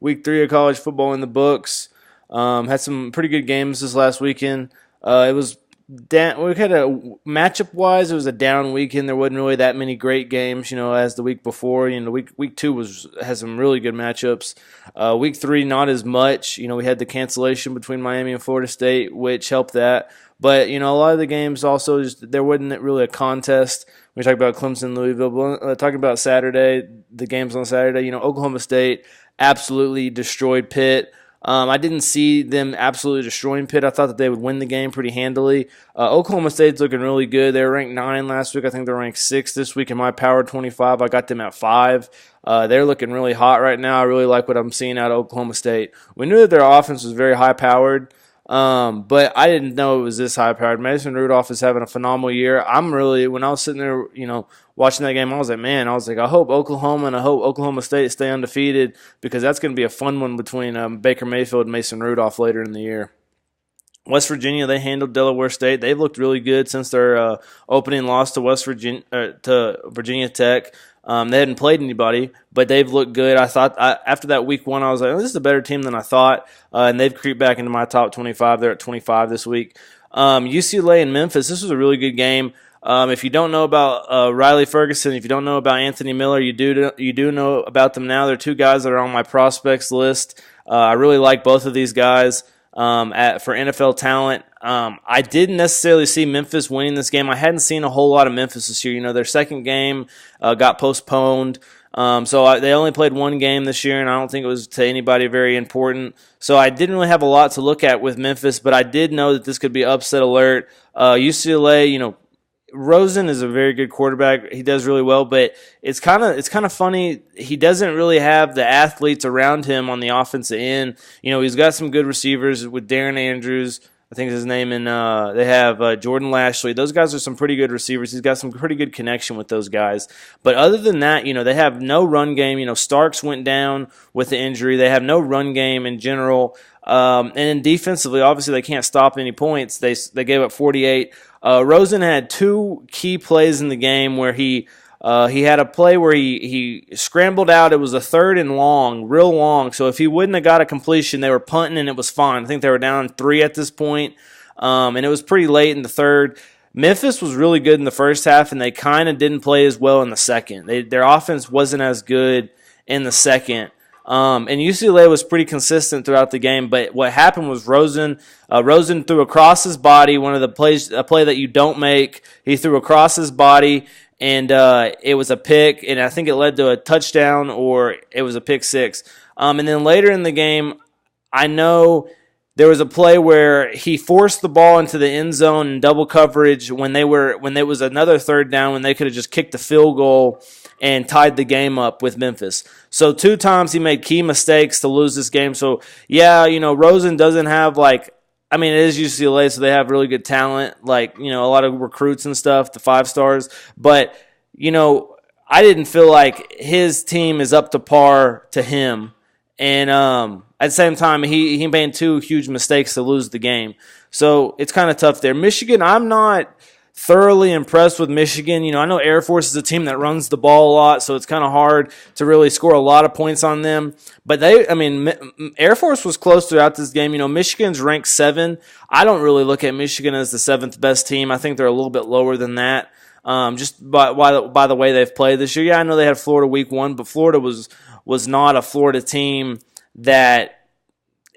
week 3 of college football in the books. Had some pretty good games this last weekend. It was down. We had a matchup wise, it was a down weekend. There wasn't really that many great games, as the week before. Week 2 has some really good matchups. Week 3, not as much. We had the cancellation between Miami and Florida State, which helped that. But a lot of the games also there wasn't really a contest. We talk about Clemson, Louisville. Talking about Saturday, the games on Saturday. Oklahoma State absolutely destroyed Pitt. I didn't see them absolutely destroying Pitt. I thought that they would win the game pretty handily. Oklahoma State's looking really good. They were ranked 9 last week. I think they're ranked 6 this week in my Power 25. I got them at 5. They're looking really hot right now. I really like what I'm seeing out of Oklahoma State. We knew that their offense was very high-powered, but I didn't know it was this high-powered. Mason Rudolph is having a phenomenal year. When I was sitting there, watching that game, I was like, I hope Oklahoma and I hope Oklahoma State stay undefeated, because that's going to be a fun one between Baker Mayfield and Mason Rudolph later in the year. West Virginia, they handled Delaware State. They've looked really good since their opening loss to Virginia Tech. They hadn't played anybody, but they've looked good. I thought after that week 1, I was like, this is a better team than I thought, and they've creeped back into my top 25. They're at 25 this week. UCLA and Memphis, this was a really good game. If you don't know about Riley Ferguson, if you don't know about Anthony Miller, you do know about them now. They're 2 guys that are on my prospects list. I really like both of these guys for NFL talent. I didn't necessarily see Memphis winning this game. I hadn't seen a whole lot of Memphis this year. Their second game got postponed. They only played 1 game this year, and I don't think it was to anybody very important. So I didn't really have a lot to look at with Memphis, but I did know that this could be upset alert. UCLA, Rosen is a very good quarterback. He does really well, but it's kind of funny. He doesn't really have the athletes around him on the offensive end. He's got some good receivers with Darren Andrews, I think is his name, and they have Jordan Lashley. Those guys are some pretty good receivers. He's got some pretty good connection with those guys. But other than that, they have no run game. Starks went down with the injury. They have no run game in general. And then defensively, obviously, they can't stop any points. They gave up 48. Rosen had 2 key plays in the game where he had a play where he scrambled out. It was a 3rd and long, real long. So if he wouldn't have got a completion, they were punting and it was fine. I think they were down 3 at this point, and it was pretty late in the 3rd. Memphis was really good in the first half, and they kind of didn't play as well in the second. Their offense wasn't as good in the second. And UCLA was pretty consistent throughout the game, but what happened was Rosen threw across his body, a play that you don't make. He threw across his body, and it was a pick, and I think it led to a touchdown, or it was a pick 6. And then later in the game, I know there was a play where he forced the ball into the end zone in double coverage when there was another 3rd down, when they could have just kicked the field goal and tied the game up with Memphis. So 2 times he made key mistakes to lose this game. So, yeah, Rosen doesn't have, it is UCLA, so they have really good talent, a lot of recruits and stuff, the 5 stars. But, I didn't feel like his team is up to par to him. And at the same time, he made 2 huge mistakes to lose the game. So it's kind of tough there. Michigan, I'm not thoroughly impressed with Michigan. I know Air Force is a team that runs the ball a lot, so it's kind of hard to really score a lot of points on them. But Air Force was close throughout this game. Michigan's ranked 7. I don't really look at Michigan as the 7th best team. I think they're a little bit lower than that, just by the way they've played this year. Yeah, I know they had Florida week 1, but Florida was not a Florida team that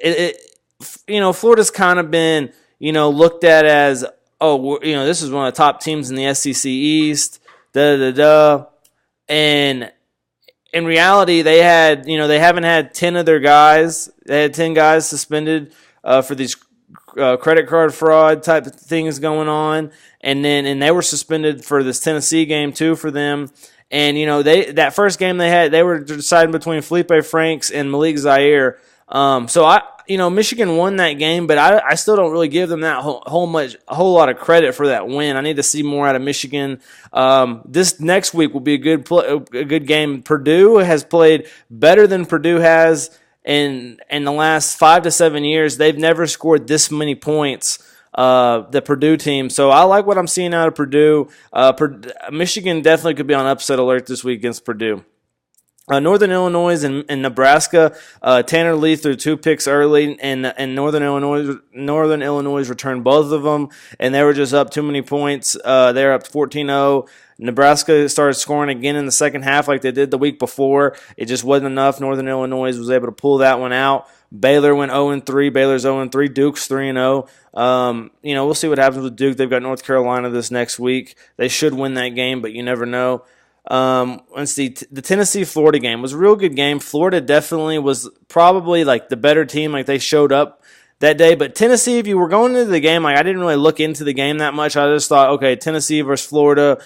Florida's kind of been looked at as, this is one of the top teams in the SEC East, and in reality, they haven't had 10 of their guys. They had 10 guys suspended for these credit card fraud type of things going on, and they were suspended for this Tennessee game too for them. And that first game they were deciding between Felipe Franks and Malik Zaire. Michigan won that game, but I still don't really give them that a whole lot of credit for that win. I need to see more out of Michigan. This next week will be a good game. Purdue has played better than Purdue has in the last 5 to 7 years. They've never scored this many points, the Purdue team. So I like what I'm seeing out of Purdue. Michigan definitely could be on upset alert this week against Purdue. Northern Illinois and Nebraska. Tanner Lee threw 2 picks early, and Northern Illinois returned both of them, and they were just up too many points. They were up 14-0. Nebraska started scoring again in the second half like they did the week before. It just wasn't enough. Northern Illinois was able to pull that one out. Baylor went 0-3. Baylor's 0-3. Duke's 3-0. We'll see what happens with Duke. They've got North Carolina this next week. They should win that game, but you never know. Let's see. The Tennessee-Florida game was a real good game. Florida definitely was probably like the better team. Like they showed up that day. But Tennessee, if you were going into the game, like I didn't really look into the game that much. I just thought, okay, Tennessee versus Florida.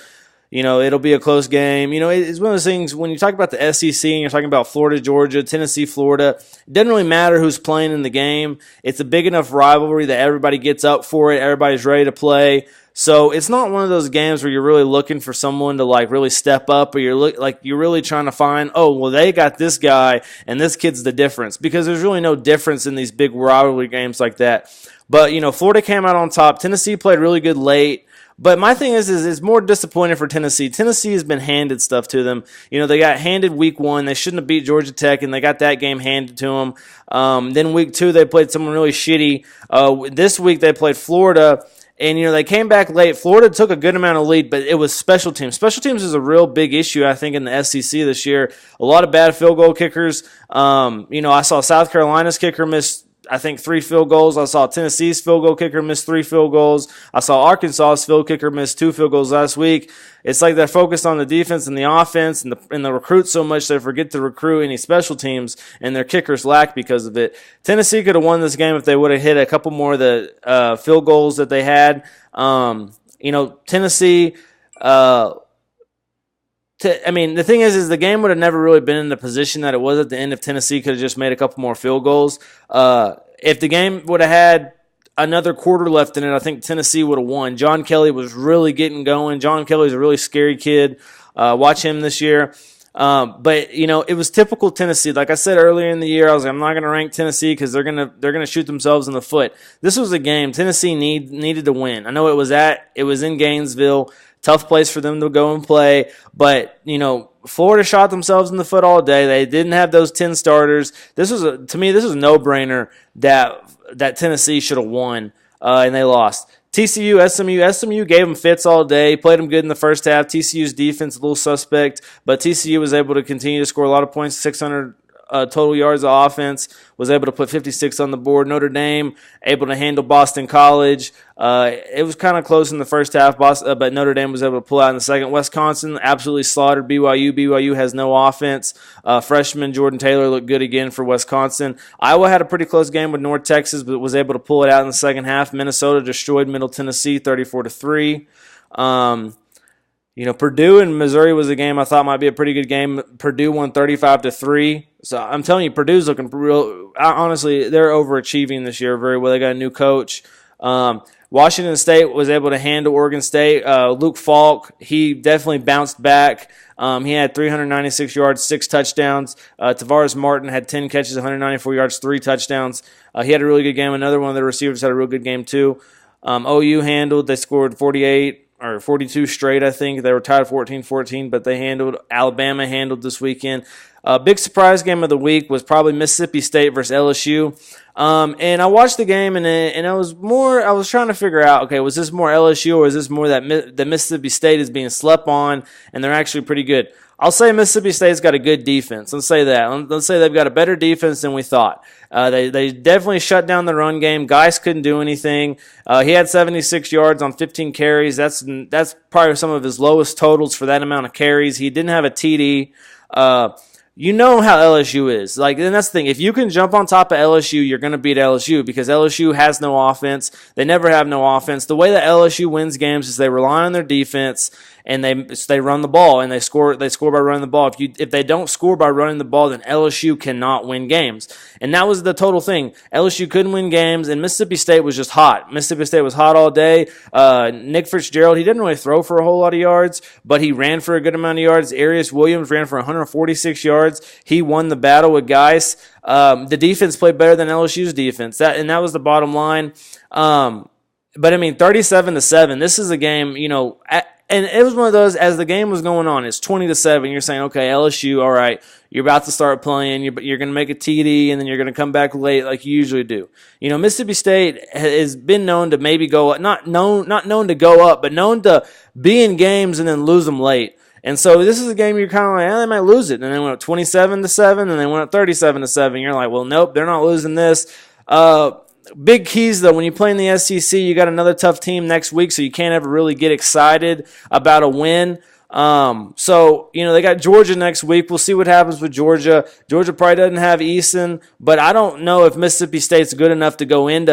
It'll be a close game. It's one of those things when you talk about the SEC and you're talking about Florida, Georgia, Tennessee, Florida, it doesn't really matter who's playing in the game. It's a big enough rivalry that everybody gets up for it. Everybody's ready to play. So it's not one of those games where you're really looking for someone to like really step up, or you're really trying to find, oh, well, they got this guy and this kid's the difference, because there's really no difference in these big rivalry games like that. But, Florida came out on top. Tennessee played really good late. But my thing is it's more disappointing for Tennessee. Tennessee has been handed stuff to them. They got handed week 1. They shouldn't have beat Georgia Tech, and they got that game handed to them. Then week 2, they played someone really shitty. This week, they played Florida, and, they came back late. Florida took a good amount of lead, but it was special teams. Special teams is a real big issue, I think, in the SEC this year. A lot of bad field goal kickers. I saw South Carolina's kicker miss, I think, 3 field goals. I saw Tennessee's field goal kicker miss 3 field goals. I saw Arkansas's field kicker miss 2 field goals last week. It's like they're focused on the defense and the offense and the recruits so much they forget to recruit any special teams, and their kickers lack because of it. Tennessee could have won this game if they would have hit a couple more of the field goals that they had. Tennessee. The thing is the game would have never really been in the position that it was at the end if Tennessee could have just made a couple more field goals. If the game would have had another quarter left in it, I think Tennessee would have won. John Kelly was really getting going. John Kelly's a really scary kid. Watch him this year. But it was typical Tennessee. Like I said earlier in the year, I was like, I'm not going to rank Tennessee because they're gonna shoot themselves in the foot. This was a game Tennessee needed to win. I know it was in Gainesville. Tough place for them to go and play, but Florida shot themselves in the foot all day. They didn't have those 10 starters. To me, this was a no-brainer that Tennessee should have won, and they lost. SMU gave them fits all day, played them good in the first half. TCU's defense a little suspect, but TCU was able to continue to score a lot of points, 600 total yards of offense, was able to put 56 on the board. Notre Dame able to handle Boston College. It was kind of close in the first half, but Notre Dame was able to pull out in the second. Wisconsin absolutely slaughtered BYU. BYU has no offense. Freshman Jordan Taylor looked good again for Wisconsin. Iowa had a pretty close game with North Texas, but was able to pull it out in the second half. Minnesota destroyed Middle Tennessee 34-3. Purdue and Missouri was a game I thought might be a pretty good game. Purdue won 35-3. So I'm telling you, Purdue's looking real. Honestly, they're overachieving this year very well. They got a new coach. Washington State was able to handle Oregon State. Luke Falk, he definitely bounced back. He had 396 yards, 6 touchdowns. Tavares Martin had 10 catches, 194 yards, 3 touchdowns. He had a really good game. Another one of the receivers had a real good game too. OU handled. They scored 48 or 42 straight, I think. They were tied 14-14, but they handled. Alabama handled this weekend. Big surprise game of the week was probably Mississippi State versus LSU. And I watched the game, and I was trying to figure out, okay, was this more LSU or is this more that Mississippi State is being slept on and they're actually pretty good? I'll say Mississippi State's got a good defense. Let's say that. Let's say they've got a better defense than we thought. They definitely shut down the run game. Geis couldn't do anything. He had 76 yards on 15 carries. That's probably some of his lowest totals for that amount of carries. He didn't have a TD. You know how LSU is. And that's the thing. If you can jump on top of LSU, you're going to beat LSU because LSU has no offense. They never have no offense. The way that LSU wins games is they rely on their defense and they run the ball and they score by running the ball. If they don't score by running the ball, then LSU cannot win games. And that was the total thing. LSU couldn't win games, and Mississippi State was just hot. Mississippi State was hot all day. Nick Fitzgerald, he didn't really throw for a whole lot of yards, but he ran for a good amount of yards. Arius Williams ran for 146 yards. He won the battle with Geis. The defense played better than LSU's defense. That was the bottom line. But 37-7. This is a game. and it was one of those, as the game was going on, it's 20-7. You're saying, okay, LSU, all right, you're about to start playing. You're going to make a TD, and then you're going to come back late like you usually do. Mississippi State has been known to maybe go up, not known to go up, but known to be in games and then lose them late. And so this is a game you're kind of like, they might lose it. And they went up 27-7, and they went up 37-7. You're like, well, nope, they're not losing this. Big keys, though, when you play in the SEC, you got another tough team next week, so you can't ever really get excited about a win. They got Georgia next week. We'll see what happens with Georgia. Georgia probably doesn't have Eason, but I don't know if Mississippi State's good enough to go in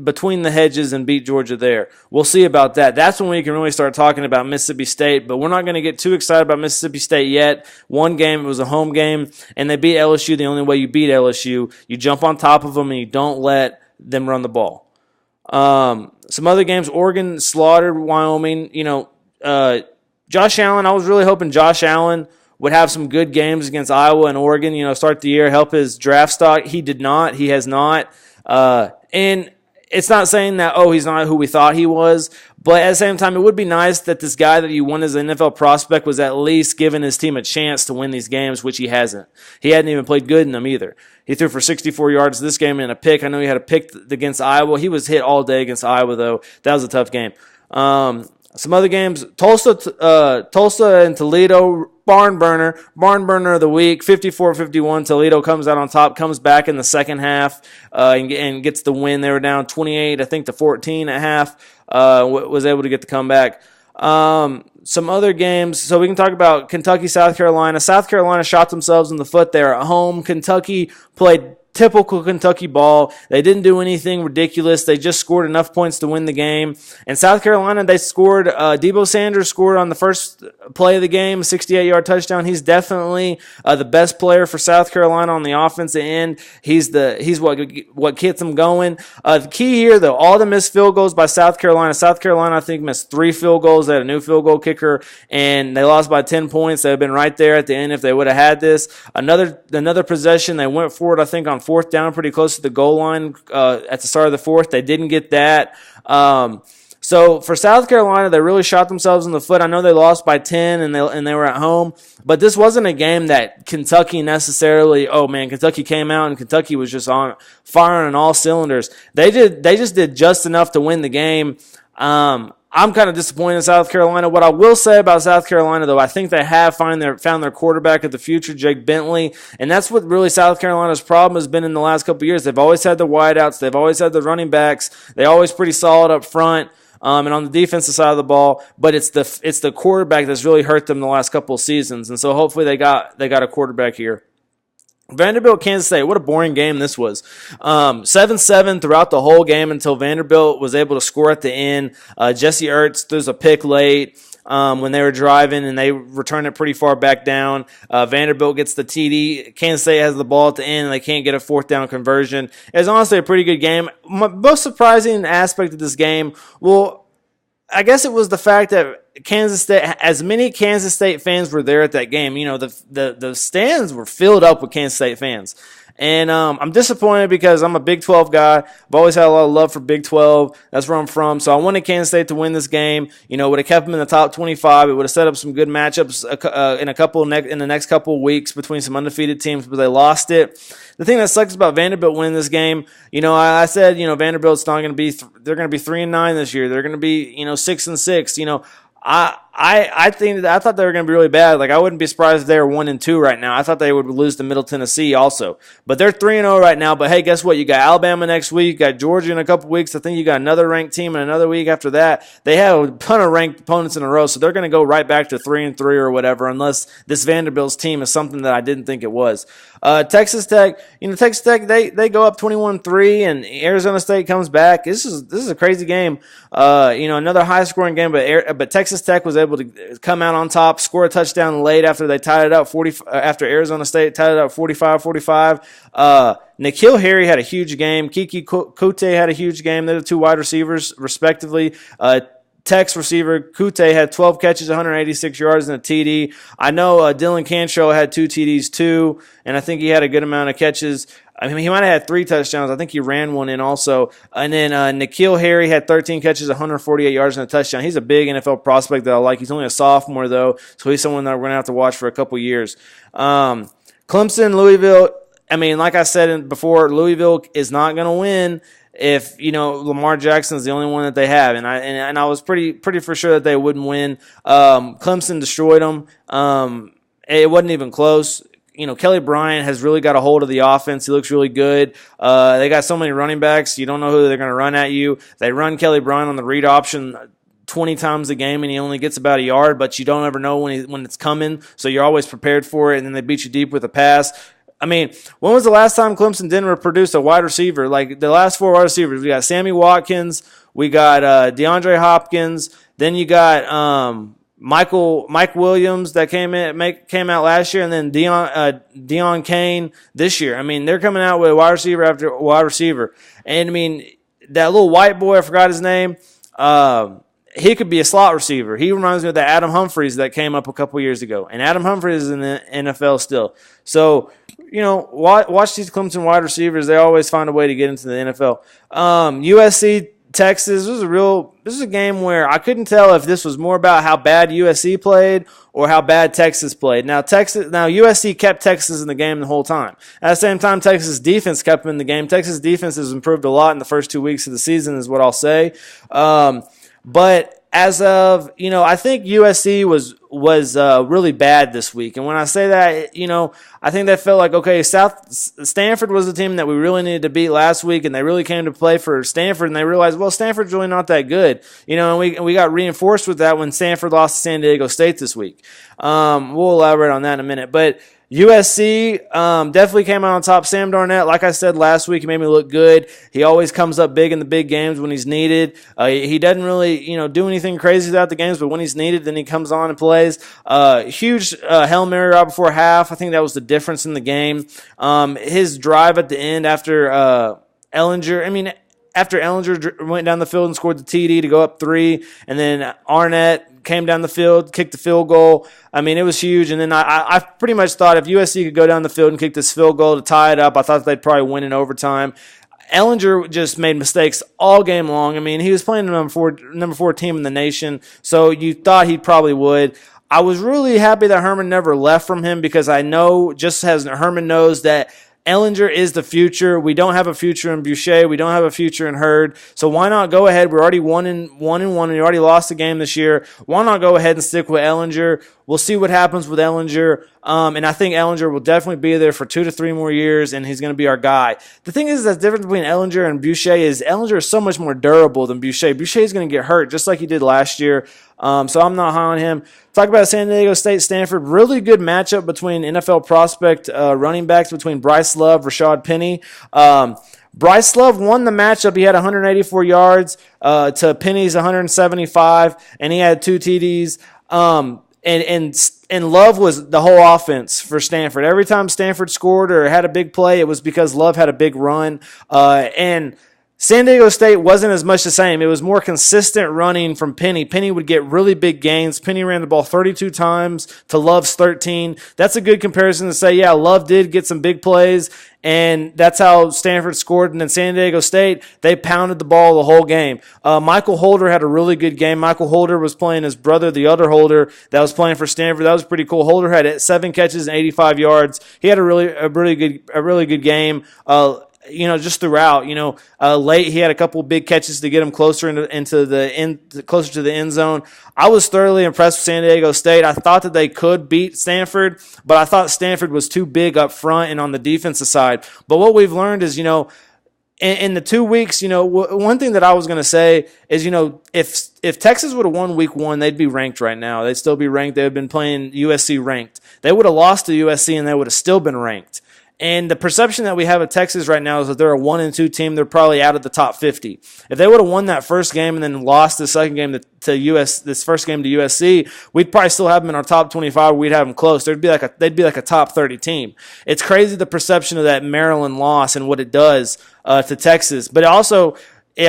between the hedges and beat Georgia there. We'll see about that. That's when we can really start talking about Mississippi State, but we're not going to get too excited about Mississippi State yet. One game, it was a home game, and they beat LSU. The only way you beat LSU, you jump on top of them and you don't let them run the ball. Some other games, Oregon slaughtered Wyoming. Josh Allen, I was really hoping Josh Allen would have some good games against Iowa and Oregon, start the year, help his draft stock. He did not. He has not. And it's not saying that, he's not who we thought he was, but at the same time, it would be nice that this guy that you won as an NFL prospect was at least giving his team a chance to win these games, which he hasn't. He hadn't even played good in them either. He threw for 64 yards this game and a pick. I know he had a pick against Iowa. He was hit all day against Iowa, though. That was a tough game. Some other games, Tulsa and Toledo, barn burner of the week, 54-51. Toledo comes out on top, comes back in the second half and gets the win. They were down 28, I think, to 14 at half. Was able to get the comeback. Some other games, so we can talk about Kentucky, South Carolina. South Carolina shot themselves in the foot there at home. Kentucky played typical Kentucky ball. They didn't do anything ridiculous. They just scored enough points to win the game. And South Carolina, they scored. Debo Sanders scored on the first play of the game, a 68-yard touchdown. He's definitely the best player for South Carolina on the offensive end. He's what gets them going. The key here, though, all the missed field goals by South Carolina. South Carolina, I think, missed 3 field goals. They had a new field goal kicker, and they lost by 10 points. They would have been right there at the end if they would have had this. Another possession, they went forward, I think, on 4th down, pretty close to the goal line at the start of the 4th. They didn't get that. So for South Carolina, they really shot themselves in the foot. I know they lost by 10 and they were at home, but this wasn't a game that Kentucky necessarily, Kentucky came out and Kentucky was just on firing on all cylinders. They just did just enough to win the game. I'm kind of disappointed in South Carolina. What I will say about South Carolina, though, I think they have found their quarterback of the future, Jake Bentley, and that's what really South Carolina's problem has been in the last couple of years. They've always had the wideouts. They've always had the running backs. They're always pretty solid up front and on the defensive side of the ball, but it's the quarterback that's really hurt them the last couple of seasons, and so hopefully they got a quarterback here. Vanderbilt, Kansas State, what a boring game this was. 7-7 throughout the whole game until Vanderbilt was able to score at the end. Jesse Ertz threw a pick late when they were driving, and they returned it pretty far back down. Vanderbilt gets the TD. Kansas State has the ball at the end, and they can't get a 4th down conversion. It was honestly a pretty good game. Most surprising aspect of this game, well, I guess it was the fact that Kansas State, as many Kansas State fans were there at that game. The stands were filled up with Kansas State fans. And I'm disappointed because I'm a Big 12 guy. I've always had a lot of love for Big 12. That's where I'm from. So I wanted Kansas State to win this game. Would have kept them in the top 25. It would have set up some good matchups in the next couple of weeks between some undefeated teams, but they lost it. The thing that sucks about Vanderbilt winning this game, I said, Vanderbilt's not going to be. They're going to be 3-9 this year. They're going to be 6-6. I thought they were going to be really bad. Like, I wouldn't be surprised if they were 1-2 right now. I thought they would lose to Middle Tennessee also, but they're 3-0 right now. But hey, guess what? You got Alabama next week. You got Georgia in a couple weeks. I think you got another ranked team in another week after that. They have a ton of ranked opponents in a row, so they're going to go right back to 3-3 or whatever, unless this Vanderbilt's team is something that I didn't think it was. Texas Tech, they go up 21-3, and Arizona State comes back. This is a crazy game. Another high scoring game, but Texas Tech was able to come out on top, score a touchdown late after they tied it up after Arizona State tied it up 45-45. N'Keal Harry had a huge game. Kiki Koute had a huge game. They're the 2 wide receivers, respectively. Tech's receiver, Koute, had 12 catches, 186 yards, and a TD. I know Dylan Cantrell had 2 TDs too, and I think he had a good amount of catches. I mean, he might have had 3 touchdowns. I think he ran one in also. And then N'Keal Harry had 13 catches, 148 yards, and a touchdown. He's a big NFL prospect that I like. He's only a sophomore, though, so he's someone that we're going to have to watch for a couple years. Clemson, Louisville, I mean, like I said before, Louisville is not going to win if, Lamar Jackson is the only one that they have. And I was pretty for sure that they wouldn't win. Clemson destroyed them. It wasn't even close. Kelly Bryant has really got a hold of the offense. He looks really good. They got so many running backs. You don't know who they're going to run at you. They run Kelly Bryant on the read option 20 times a game, and he only gets about a yard, but you don't ever know when it's coming, so you're always prepared for it, and then they beat you deep with a pass. I mean, when was the last time Clemson didn't produce a wide receiver? Like the last 4 wide receivers, we got Sammy Watkins, we got DeAndre Hopkins, then you got Mike Williams that came out last year, and then Deon Cain this year. I mean, they're coming out with wide receiver after wide receiver, and I mean that little white boy, I forgot his name. He could be a slot receiver. He reminds me of the Adam Humphries that came up a couple years ago. And Adam Humphries is in the NFL still. So, watch these Clemson wide receivers. They always find a way to get into the NFL. USC, Texas, this is a game where I couldn't tell if this was more about how bad USC played or how bad Texas played. Now USC kept Texas in the game the whole time. At the same time, Texas defense kept them in the game. Texas defense has improved a lot in the first 2 weeks of the season is what I'll say. But as of, I think USC was really bad this week. And when I say that, I think that felt like, okay, Stanford was the team that we really needed to beat last week, and they really came to play for Stanford, and they realized, well, Stanford's really not that good. And we got reinforced with that when Stanford lost to San Diego State this week. We'll elaborate on that in a minute. But USC definitely came out on top. Sam Darnett, like I said last week, he made me look good. He always comes up big in the big games when he's needed. He doesn't really, do anything crazy throughout the games, but when he's needed, then he comes on and plays. Huge Hail Mary right before half. I think that was the difference in the game. His drive at the end after after Ellinger went down the field and scored the TD to go up 3, and then Arnett came down the field, kicked the field goal. I mean, it was huge. And then I pretty much thought if USC could go down the field and kick this field goal to tie it up, I thought they'd probably win in overtime. Ellinger just made mistakes all game long. I mean, he was playing the number four team in the nation, so you thought he probably would. I was really happy that Herman never left from him because I know, just as Herman knows, that Ellinger is the future. We don't have a future in Boucher. We don't have a future in Hurd. So why not go ahead? We're already 1-1, and you already lost a game this year. Why not go ahead and stick with Ellinger? We'll see what happens with Ellinger. And I think Ellinger will definitely be there for 2 to 3 more years, and he's going to be our guy. The thing is, the difference between Ellinger and Boucher is Ellinger is so much more durable than Boucher. Boucher is going to get hurt just like he did last year. So I'm not high on him. Talk about San Diego State, Stanford. Really good matchup between NFL prospect running backs between Bryce Love, Rashad Penny. Bryce Love won the matchup. He had 184 yards to Penny's 175, and he had 2 TDs. And Love was the whole offense for Stanford. Every time Stanford scored or had a big play, it was because Love had a big run. And San Diego State wasn't as much the same. It was more consistent running from Penny. Penny would get really big gains. Penny ran the ball 32 times to Love's 13. That's a good comparison to say, yeah, Love did get some big plays, and that's how Stanford scored. And then San Diego State, they pounded the ball the whole game. Michael Holder had a really good game. Michael Holder was playing his brother, the other Holder, that was playing for Stanford. That was pretty cool. Holder had 7 catches and 85 yards. He had a really good game. Just throughout, late he had a couple big catches to get him closer closer to the end zone. I was thoroughly impressed with San Diego State. I thought that they could beat Stanford, but I thought Stanford was too big up front and on the defensive side. But what we've learned is, in the 2 weeks, one thing that I was going to say is, if Texas would have won week 1, they'd be ranked right now. They'd still be ranked. They would have been playing USC ranked. They would have lost to USC and they would have still been ranked. And the perception that we have of Texas right now is that they're a 1-2 team. They're probably out of the top 50. If they would have won that first game and then lost the second game this first game to USC, we'd probably still have them in our top 25. We'd have them close. They'd be like a top 30 team. It's crazy the perception of that Maryland loss and what it does to Texas. But also,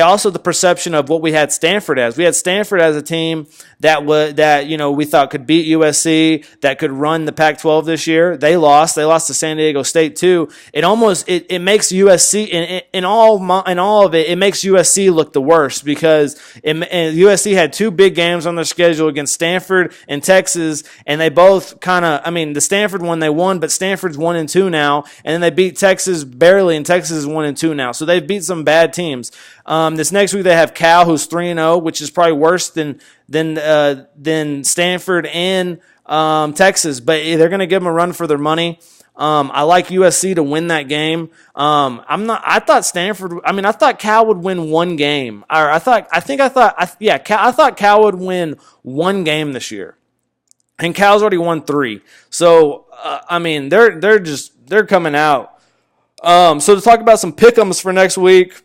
also the perception of what we had Stanford as. We had Stanford as a team that we thought could beat USC, that could run the Pac-12 this year. They lost. They lost to San Diego State too. It makes USC in all of it. It makes USC look the worst because USC had two big games on their schedule against Stanford and Texas, and they both the Stanford one they won, but Stanford's 1-2 now, and then they beat Texas barely, and Texas is 1-2 now. So they've beat some bad teams. This next week they have Cal, who's 3-0, which is probably worse than Stanford and Texas, but they're going to give them a run for their money. I like USC to win that game. I thought Cal would win one game. I thought Cal would win one game this year, and Cal's already won 3. So they're coming out. So to talk about some pick'ems for next week.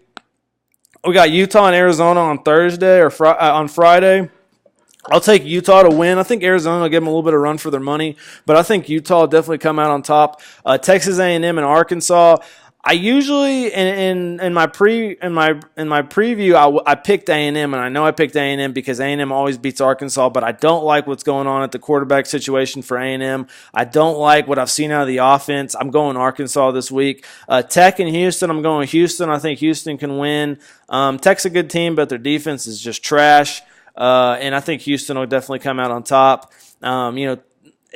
We got Utah and Arizona on Thursday or on Friday. I'll take Utah to win. I think Arizona will give them a little bit of run for their money, but I think Utah will definitely come out on top. Texas A&M and Arkansas. I usually in my preview I picked A&M, and I know I picked A&M because A&M always beats Arkansas, but I don't like what's going on at the quarterback situation for A&M. I don't like what I've seen out of the offense. I'm going Arkansas this week. Tech and Houston, I'm going Houston. I think Houston can win. Tech's a good team, but their defense is just trash, and I think Houston will definitely come out on top.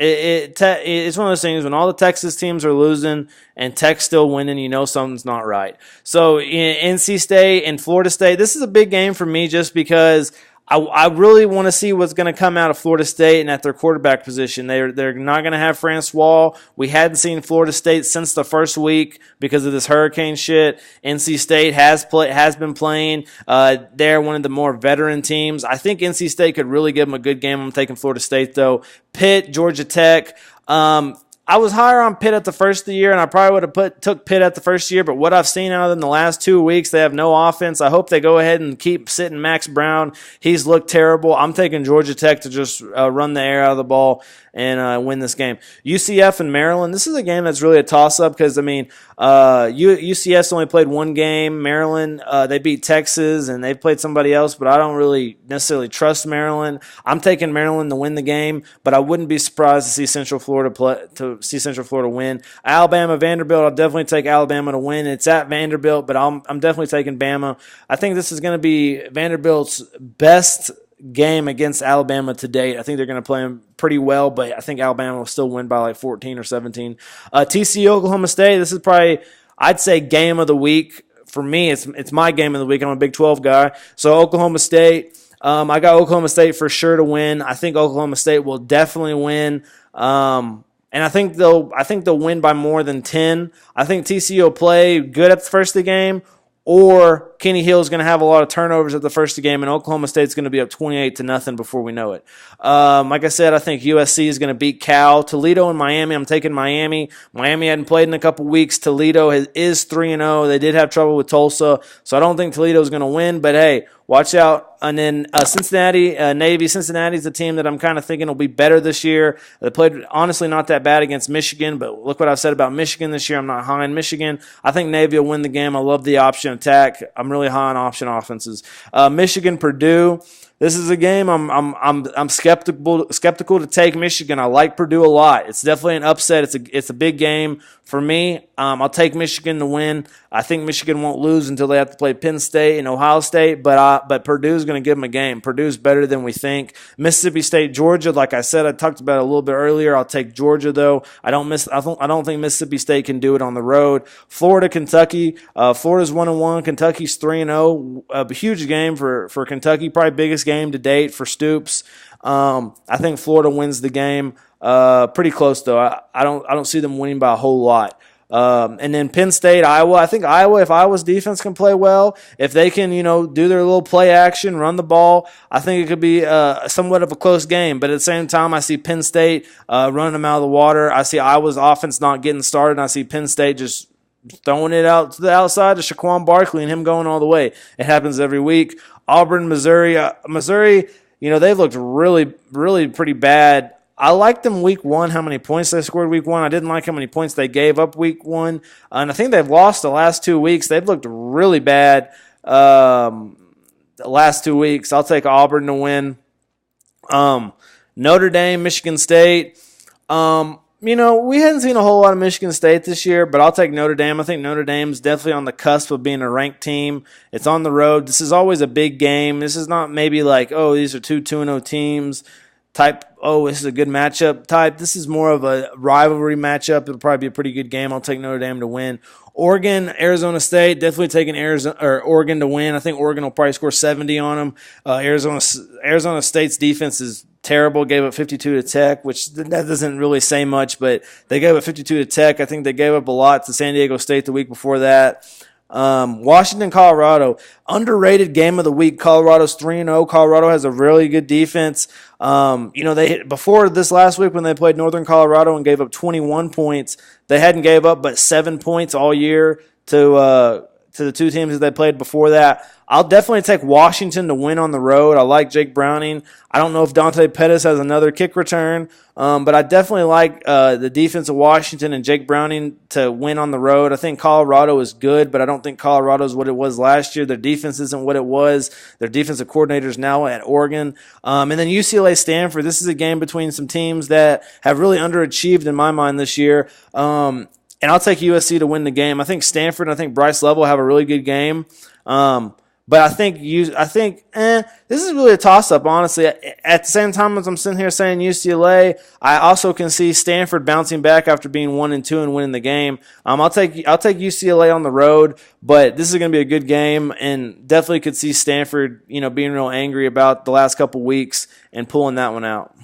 It's one of those things when all the Texas teams are losing and Tech's still winning, you know something's not right. So NC State and Florida State, this is a big game for me just because I really want to see what's going to come out of Florida State and at their quarterback position. They're not going to have Francois. We hadn't seen Florida State since the first week because of this hurricane shit. NC State has been playing. They're one of the more veteran teams. I think NC State could really give them a good game. I'm taking Florida State though. Pitt, Georgia Tech. I was higher on Pitt at the first of the year, and I probably would have took Pitt at the first year, but what I've seen out of them the last 2 weeks, they have no offense. I hope they go ahead and keep sitting Max Brown. He's looked terrible. I'm taking Georgia Tech to just run the air out of the ball and win this game. UCF and Maryland, this is a game that's really a toss-up because, UCS only played one game. Maryland, they beat Texas, and they played somebody else, but I don't really necessarily trust Maryland. I'm taking Maryland to win the game, but I wouldn't be surprised to see Central Florida win. Alabama, Vanderbilt, I'll definitely take Alabama to win. It's at Vanderbilt, but I'm definitely taking Bama. I think this is going to be Vanderbilt's best game against Alabama to date. I think they're going to play them pretty well, but I think Alabama will still win by like 14 or 17. TCU, Oklahoma State, this is probably, I'd say, game of the week. For me, it's my game of the week. I'm a Big 12 guy. So Oklahoma State, I got Oklahoma State for sure to win. I think Oklahoma State will definitely win. And I think they'll win by more than 10. I think TCU will play good at the first of the game, or Kenny Hill is going to have a lot of turnovers at the first of the game, and Oklahoma State's going to be up 28-0 before we know it. Like I said, I think USC is going to beat Cal. Toledo and Miami, I'm taking Miami. Miami hadn't played in a couple weeks. Toledo is 3-0. They did have trouble with Tulsa, so I don't think Toledo is going to win, but hey, watch out. And then Cincinnati, Navy. Cincinnati's a team that I'm kind of thinking will be better this year. They played, honestly, not that bad against Michigan, but look what I've said about Michigan this year. I'm not high on Michigan. I think Navy will win the game. I love the option attack. I'm really high on option offenses. Michigan, Purdue. This is a game I'm skeptical to take Michigan. I like Purdue a lot. It's definitely an upset. It's a big game for me. I'll take Michigan to win. I think Michigan won't lose until they have to play Penn State and Ohio State, but Purdue's going to give them a game. Purdue's better than we think. Mississippi State, Georgia, like I said, I talked about it a little bit earlier. I'll take Georgia though. I don't think Mississippi State can do it on the road. Florida, Kentucky. Florida's 1-1. Kentucky's 3-0. A huge game for Kentucky. Probably biggest game to date for Stoops. I think Florida wins the game. Pretty close though. I don't see them winning by a whole lot. And then Penn State, Iowa. I think Iowa, if Iowa's defense can play well, if they can, do their little play action, run the ball, I think it could be somewhat of a close game. But at the same time, I see Penn State running them out of the water. I see Iowa's offense not getting started, and I see Penn State just throwing it out to the outside to Shaquan Barkley and him going all the way. It happens every week. Auburn, Missouri. Missouri, they've looked really, really pretty bad. I liked them week one, how many points they scored week one. I didn't like how many points they gave up week one. And I think they've lost the last 2 weeks. They've looked really bad. the last 2 weeks. I'll take Auburn to win. Notre Dame, Michigan State. We hadn't seen a whole lot of Michigan State this year, but I'll take Notre Dame. I think Notre Dame's definitely on the cusp of being a ranked team. It's on the road. This is always a big game. This is not maybe like, oh, these are two 2-0 teams type, oh, this is a good matchup type. This is more of a rivalry matchup. It'll probably be a pretty good game. I'll take Notre Dame to win. Oregon, Arizona State, definitely taking Oregon to win. I think Oregon will probably score 70 on them. Arizona State's defense is terrible. Gave up 52 to Tech, which that doesn't really say much, but they gave up 52 to Tech. I think they gave up a lot to San Diego State the week before that. Washington, Colorado, underrated game of the week. Colorado's 3-0. Colorado has a really good defense. They hit before this last week when they played Northern Colorado and gave up 21 points. They hadn't gave up but 7 points all year to the two teams that they played before that. I'll definitely take Washington to win on the road. I like Jake Browning. I don't know if Dante Pettis has another kick return, but I definitely like the defense of Washington and Jake Browning to win on the road. I think Colorado is good, but I don't think Colorado is what it was last year. Their defense isn't what it was. Their defensive coordinator is now at Oregon. And then UCLA Stanford. This is a game between some teams that have really underachieved in my mind this year. And I'll take USC to win the game. I think Stanford and I think Bryce Love will have a really good game. But I think this is really a toss-up, honestly. At the same time as I'm sitting here saying UCLA, I also can see Stanford bouncing back after being 1-2 and winning the game. I'll take UCLA on the road, but this is going to be a good game, and definitely could see Stanford, being real angry about the last couple weeks and pulling that one out.